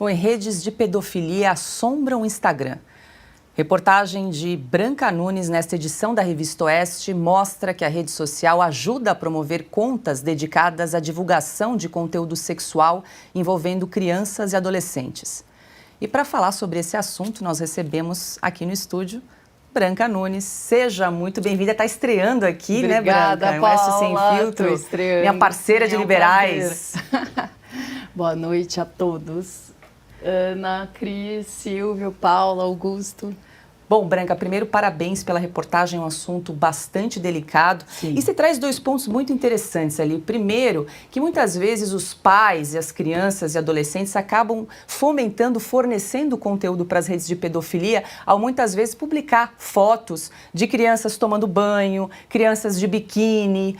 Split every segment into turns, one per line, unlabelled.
Bom, e redes de pedofilia assombram o Instagram. Reportagem de Branca Nunes nesta edição da Revista Oeste mostra que a rede social ajuda a promover contas dedicadas à divulgação de conteúdo sexual envolvendo crianças e adolescentes. E para falar sobre esse assunto, nós recebemos aqui no estúdio Branca Nunes. Seja muito bem-vinda. Está estreando aqui,
Obrigada,
né, Branca?
Paula,
Sem Filtro.
tô estreando.
Minha parceira de Liberais.
Boa noite a todos. Ana, Cris, Silvio, Paula, Augusto.
Bom, Branca, primeiro, parabéns pela reportagem, um assunto bastante delicado.
Sim.
E você traz dois pontos muito interessantes ali. Primeiro, que muitas vezes os pais e as crianças e adolescentes acabam fomentando, fornecendo conteúdo para as redes de pedofilia, ao muitas vezes publicar fotos de crianças tomando banho, crianças de biquíni,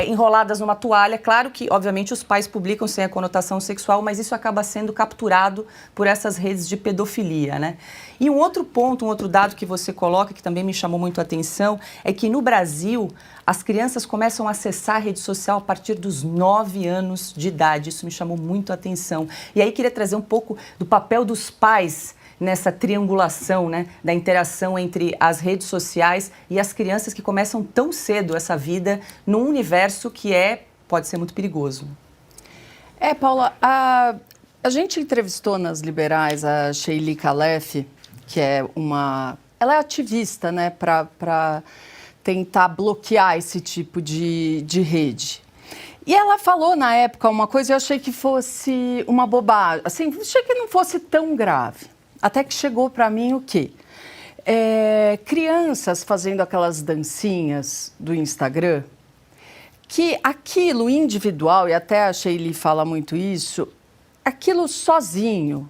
enroladas numa toalha. Claro que, obviamente, os pais publicam sem a conotação sexual, mas isso acaba sendo capturado por essas redes de pedofilia, né? E um outro ponto, um outro dado que você coloca, que também me chamou muito a atenção, é que no Brasil as crianças começam a acessar a rede social a partir dos 9 anos de idade. Isso me chamou muito a atenção. E aí queria trazer um pouco do papel dos pais nessa triangulação, né, da interação entre as redes sociais e as crianças que começam tão cedo essa vida num universo que pode ser muito perigoso.
Paula, a gente entrevistou nas Liberais a Sheili Khalef, que ela é ativista, né, para tentar bloquear esse tipo de rede. E ela falou na época uma coisa, eu achei que fosse uma bobagem, assim, achei que não fosse tão grave. Até que chegou para mim o quê? Crianças fazendo aquelas dancinhas do Instagram, que aquilo individual, e até a Sheili fala muito isso, aquilo sozinho,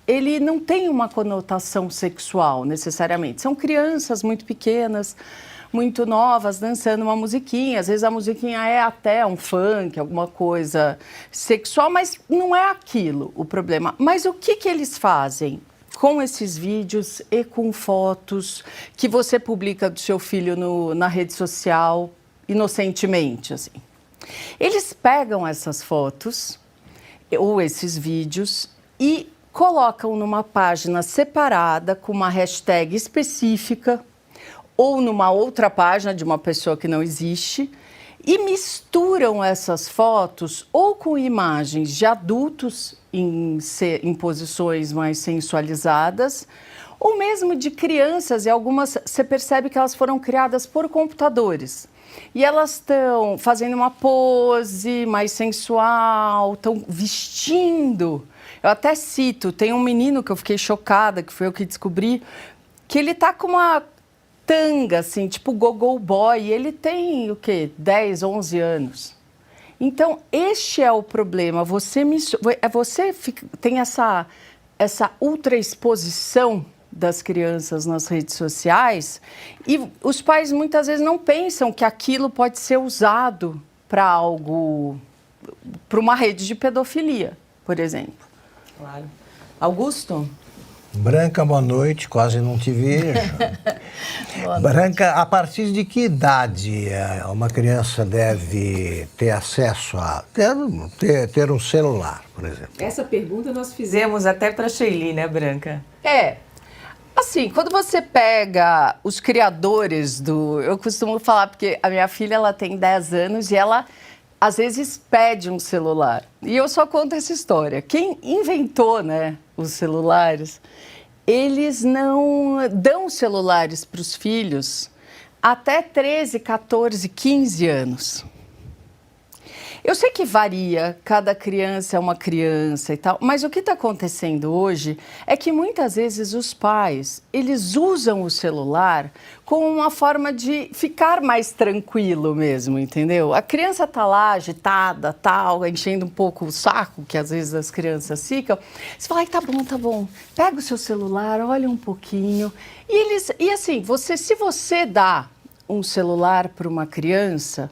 ele não tem uma conotação sexual, necessariamente. São crianças muito pequenas, muito novas, dançando uma musiquinha. Às vezes a musiquinha é até um funk, alguma coisa sexual, mas não é aquilo o problema. Mas o que eles fazem com esses vídeos e com fotos que você publica do seu filho na rede social, inocentemente, assim? Eles pegam essas fotos ou esses vídeos e colocam numa página separada com uma hashtag específica ou numa outra página de uma pessoa que não existe e misturam essas fotos ou com imagens de adultos em posições mais sensualizadas ou mesmo de crianças, e algumas você percebe que elas foram criadas por computadores. E elas estão fazendo uma pose mais sensual, estão vestindo. Eu até cito, tem um menino que eu fiquei chocada, que foi eu que descobri, que ele tá com uma tanga, assim, tipo go-go boy, e ele tem, 10, 11 anos. Então, este é o problema, você tem essa ultraexposição das crianças nas redes sociais e os pais muitas vezes não pensam que aquilo pode ser usado para uma rede de pedofilia, por exemplo.
Claro. Augusto?
Branca, boa noite, quase não te vejo. Branca, a partir de que idade uma criança deve ter acesso a ter um celular, por exemplo?
Essa pergunta nós fizemos até para a Sheili, né, Branca?
Assim, quando você pega os criadores eu costumo falar, porque a minha filha ela tem 10 anos e ela às vezes pede um celular. E eu só conto essa história. Quem inventou, né, os celulares, eles não dão celulares para os filhos até 13, 14, 15 anos. Eu sei que varia, cada criança é uma criança e tal, mas o que está acontecendo hoje é que muitas vezes os pais, eles usam o celular como uma forma de ficar mais tranquilo mesmo, entendeu? A criança está lá agitada, tal, enchendo um pouco o saco, que às vezes as crianças ficam. Você fala, tá bom, pega o seu celular, olha um pouquinho. E assim, se você dá um celular para uma criança,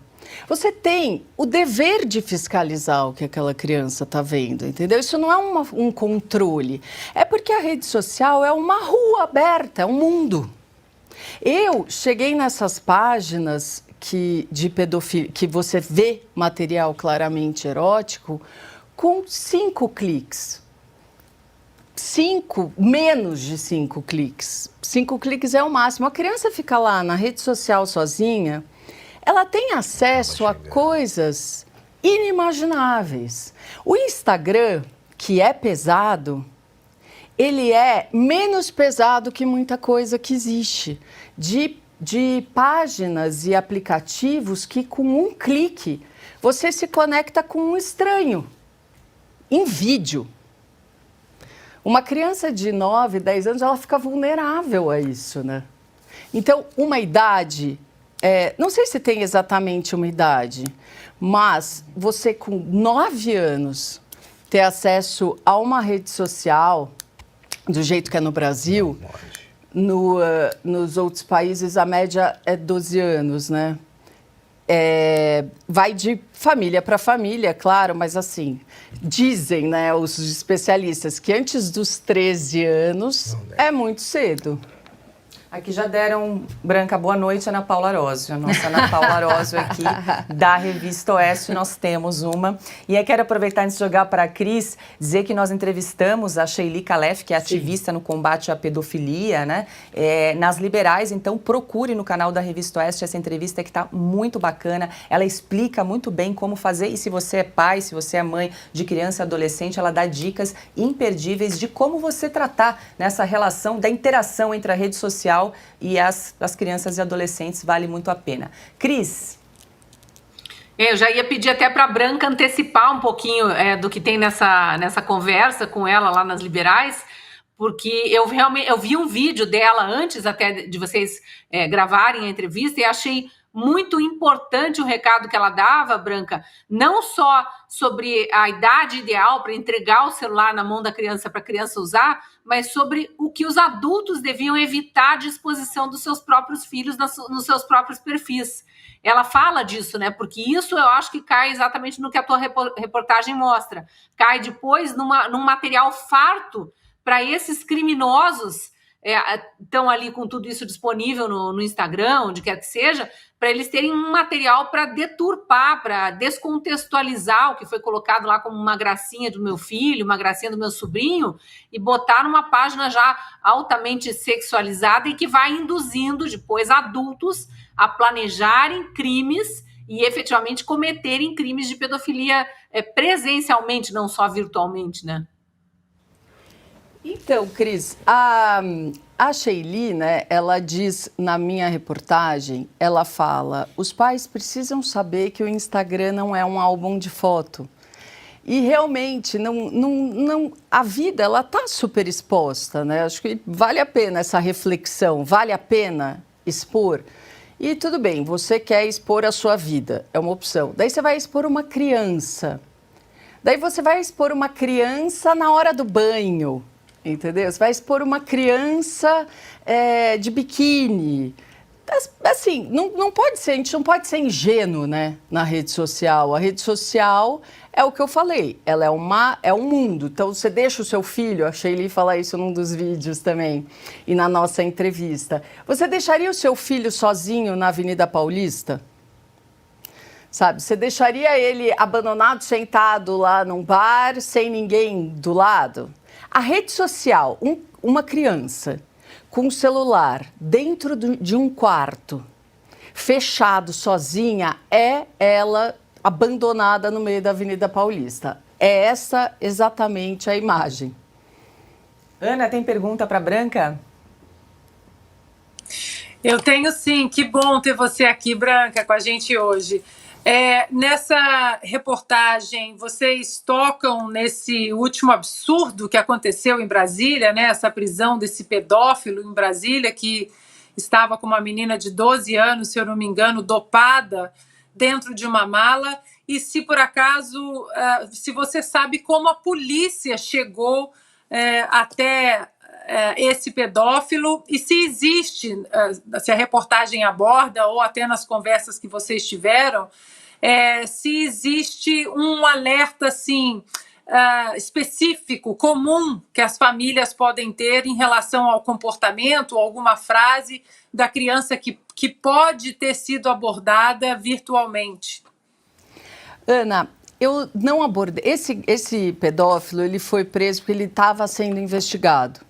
você tem o dever de fiscalizar o que aquela criança está vendo, entendeu? Isso não é um controle. É porque a rede social é uma rua aberta, é um mundo. Eu cheguei nessas páginas de pedofilia, que você vê material claramente erótico, com 5 cliques. menos de 5 cliques. 5 cliques é o máximo. A criança fica lá na rede social sozinha, ela tem acesso a coisas inimagináveis. O Instagram, que é pesado, ele é menos pesado que muita coisa que existe. De páginas e aplicativos que com um clique você se conecta com um estranho, em vídeo. Uma criança de 9, 10 anos, ela fica vulnerável a isso, né? Então, uma idade, não sei se tem exatamente uma idade, mas você com 9 anos ter acesso a uma rede social, do jeito que é no Brasil, nos outros países a média é 12 anos, né? Vai de família para família, claro, mas assim, dizem, né, os especialistas que antes dos 13 anos é muito cedo.
Aqui já deram, Branca, boa noite, Ana Paula Arósio. A nossa Ana Paula Arósio aqui, da Revista Oeste, nós temos uma. E aí quero aproveitar, antes de jogar para a Cris, dizer que nós entrevistamos a Sheili Calef, que é ativista no combate à pedofilia, né? Nas Liberais, então procure no canal da Revista Oeste essa entrevista que está muito bacana. Ela explica muito bem como fazer, e se você é pai, se você é mãe de criança e adolescente, ela dá dicas imperdíveis de como você tratar nessa relação da interação entre a rede social e as crianças e adolescentes. Vale muito a pena. Cris?
Eu já ia pedir até para a Branca antecipar um pouquinho do que tem nessa conversa com ela lá nas Liberais, porque eu vi um vídeo dela antes até de vocês gravarem a entrevista e achei muito importante o recado que ela dava, Branca, não só sobre a idade ideal para entregar o celular na mão da criança para a criança usar, mas sobre o que os adultos deviam evitar de exposição dos seus próprios filhos nos seus próprios perfis. Ela fala disso, né? Porque isso eu acho que cai exatamente no que a tua reportagem mostra. Cai depois num material farto para esses criminosos estão ali com tudo isso disponível no Instagram, onde quer que seja, para eles terem um material para deturpar, para descontextualizar o que foi colocado lá como uma gracinha do meu filho, uma gracinha do meu sobrinho, e botar numa página já altamente sexualizada e que vai induzindo depois adultos a planejarem crimes e efetivamente cometerem crimes de pedofilia presencialmente, não só virtualmente, né?
Então, Cris, a Sheili, né, ela diz na minha reportagem, ela fala, os pais precisam saber que o Instagram não é um álbum de foto. E realmente, a vida, ela está super exposta, né? Acho que vale a pena essa reflexão, vale a pena expor. E tudo bem, você quer expor a sua vida, é uma opção. Daí você vai expor uma criança. Daí você vai expor uma criança na hora do banho. Entendeu? Você vai expor uma criança de biquíni. Assim, não pode ser, a gente não pode ser ingênuo, né, na rede social. A rede social é o que eu falei, ela é um mundo. Então, você deixa o seu filho, a Sheili fala isso num dos vídeos também, e na nossa entrevista. Você deixaria o seu filho sozinho na Avenida Paulista? Sabe, você deixaria ele abandonado, sentado lá num bar, sem ninguém do lado? A rede social, uma criança com um celular dentro de um quarto, fechado, sozinha, é ela abandonada no meio da Avenida Paulista. É essa exatamente a imagem.
Ana, tem pergunta para Branca?
Eu tenho sim, que bom ter você aqui, Branca, com a gente hoje. Nessa reportagem, vocês tocam nesse último absurdo que aconteceu em Brasília, né? Essa prisão desse pedófilo em Brasília, que estava com uma menina de 12 anos, se eu não me engano, dopada dentro de uma mala. E se por acaso, se você sabe como a polícia chegou até esse pedófilo e se existe, se a reportagem aborda ou até nas conversas que vocês tiveram, se existe um alerta assim, específico, comum, que as famílias podem ter em relação ao comportamento, alguma frase da criança que pode ter sido abordada virtualmente.
Ana, eu não abordei. Esse pedófilo, ele foi preso porque ele estava sendo investigado.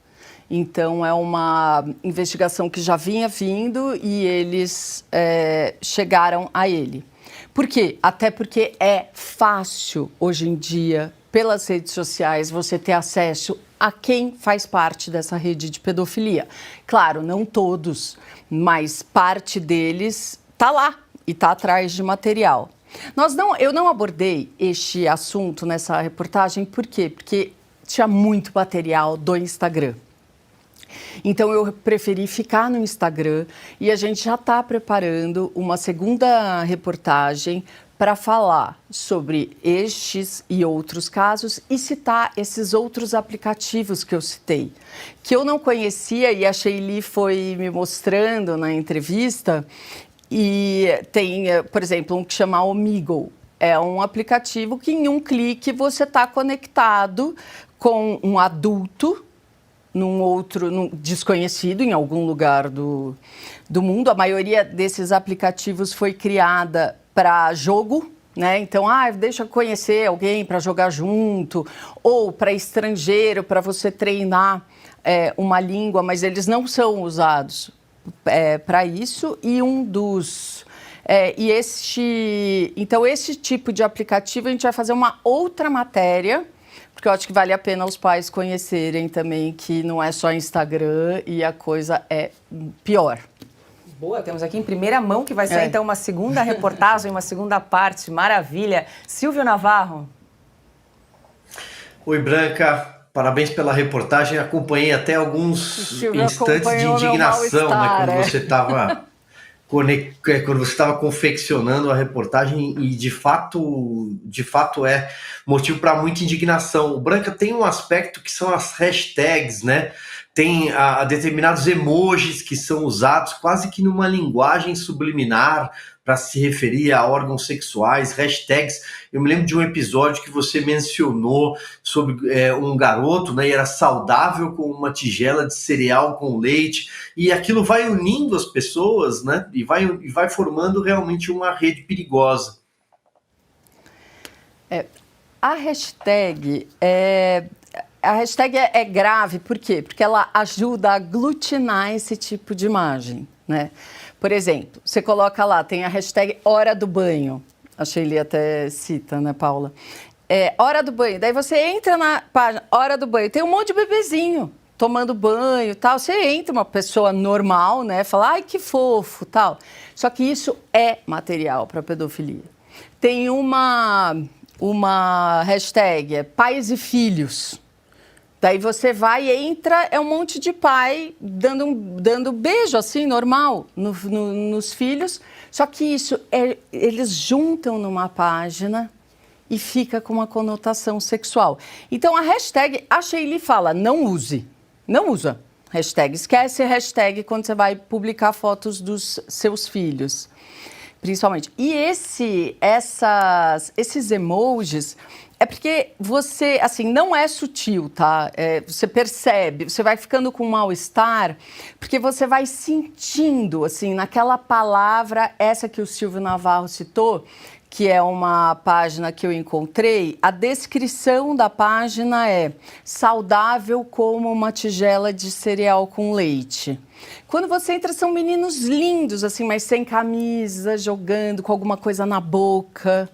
Então, é uma investigação que já vinha vindo e eles chegaram a ele. Por quê? Até porque é fácil, hoje em dia, pelas redes sociais, você ter acesso a quem faz parte dessa rede de pedofilia. Claro, não todos, mas parte deles está lá e está atrás de material. Eu não abordei este assunto nessa reportagem, por quê? Porque tinha muito material do Instagram. Então, eu preferi ficar no Instagram e a gente já está preparando uma segunda reportagem para falar sobre estes e outros casos e citar esses outros aplicativos que eu citei, que eu não conhecia e a Sheili foi me mostrando na entrevista. E tem, por exemplo, um que chama Omegle. É um aplicativo que em um clique você está conectado com um adulto num desconhecido em algum lugar do mundo. A maioria desses aplicativos foi criada para jogo, né? Então, deixa eu conhecer alguém para jogar junto, ou para estrangeiro, para você treinar uma língua, mas eles não são usados para isso. E então, esse tipo de aplicativo, a gente vai fazer uma outra matéria, porque eu acho que vale a pena os pais conhecerem também que não é só Instagram e a coisa é pior.
Boa, temos aqui em primeira mão que vai sair então uma segunda reportagem, uma segunda parte, maravilha. Silvio Navarro.
Oi, Branca, parabéns pela reportagem, acompanhei até alguns instantes de indignação, né, quando você estava confeccionando a reportagem e de fato é motivo para muita indignação. O Branca tem um aspecto que são as hashtags, né? Tem determinados emojis que são usados quase que numa linguagem subliminar para se referir a órgãos sexuais, hashtags. Eu me lembro de um episódio que você mencionou sobre um garoto, né, e era saudável com uma tigela de cereal com leite, e aquilo vai unindo as pessoas, né, e vai formando realmente uma rede perigosa.
A hashtag é grave, por quê? Porque ela ajuda a aglutinar esse tipo de imagem, né? Por exemplo, você coloca lá, tem a hashtag hora do banho. A Sheili até cita, né, Paula? Hora do banho. Daí você entra na página, hora do banho, tem um monte de bebezinho tomando banho e tal. Você entra, uma pessoa normal, né? Fala, ai, que fofo, tal. Só que isso é material para pedofilia. Tem uma hashtag, pais e filhos. Daí você vai e entra, é um monte de pai dando beijo, assim, normal, nos filhos. Só que isso, eles juntam numa página e fica com uma conotação sexual. Então, a hashtag, a Sheili fala, não use. Não usa hashtag. Esquece a hashtag quando você vai publicar fotos dos seus filhos, principalmente. E esses emojis... É porque você, assim, não é sutil, tá? Você percebe, você vai ficando com mal-estar, porque você vai sentindo, assim, naquela palavra, essa que o Silvio Navarro citou, que é uma página que eu encontrei, a descrição da página é saudável como uma tigela de cereal com leite. Quando você entra, são meninos lindos, assim, mas sem camisa, jogando com alguma coisa na boca...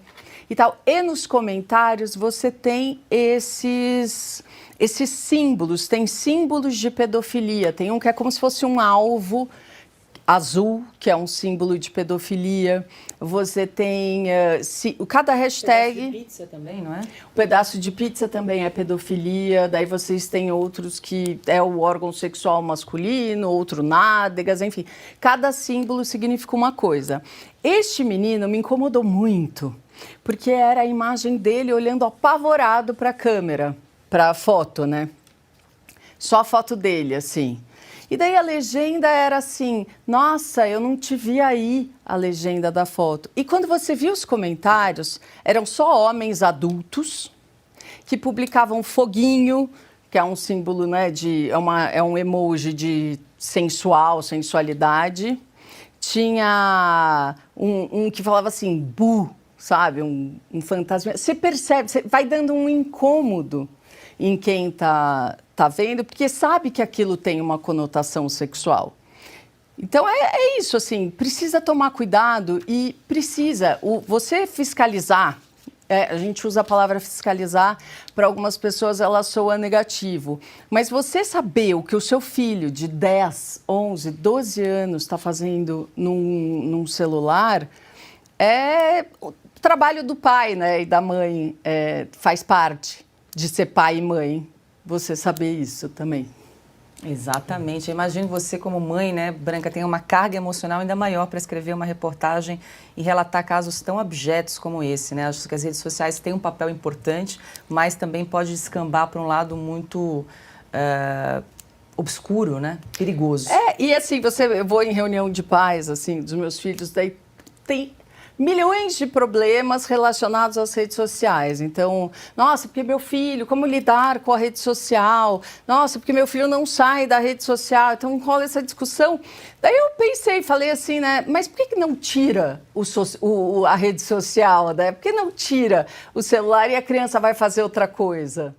E tal. E nos comentários você tem esses símbolos, tem símbolos de pedofilia. Tem um que é como se fosse um alvo azul, que é um símbolo de pedofilia. Você tem cada hashtag...
Um pedaço de pizza também, não é?
O pedaço de pizza também é pedofilia. Daí vocês têm outros que é o órgão sexual masculino, outro nádegas, enfim. Cada símbolo significa uma coisa. Este menino me incomodou muito, porque era a imagem dele olhando apavorado para a câmera, para a foto, né? Só a foto dele, assim. E daí a legenda era assim, nossa, eu não te vi aí, a legenda da foto. E quando você viu os comentários, eram só homens adultos que publicavam foguinho, que é um símbolo, né, é um emoji de sensualidade. Tinha um que falava assim, bu, sabe? Um fantasma. Você percebe, você vai dando um incômodo em quem tá vendo, porque sabe que aquilo tem uma conotação sexual. Então, é isso, assim, precisa tomar cuidado e precisa, você fiscalizar, a gente usa a palavra fiscalizar, para algumas pessoas ela soa negativo, mas você saber o que o seu filho de 10, 11, 12 anos está fazendo num celular, o trabalho do pai, né, e da mãe, faz parte de ser pai e mãe, você saber isso também.
Exatamente. Eu imagino você como mãe, né, Branca, tem uma carga emocional ainda maior para escrever uma reportagem e relatar casos tão abjetos como esse, né? Acho que as redes sociais têm um papel importante, mas também pode descambar para um lado muito obscuro, né? Perigoso.
E assim, eu vou em reunião de pais, assim, dos meus filhos, daí tem milhões de problemas relacionados às redes sociais. Então, nossa, porque meu filho, como lidar com a rede social? Nossa, porque meu filho não sai da rede social. Então, rola essa discussão. Daí eu pensei, falei assim, né? Mas por que não tira a rede social, né? Por que não tira o celular e a criança vai fazer outra coisa?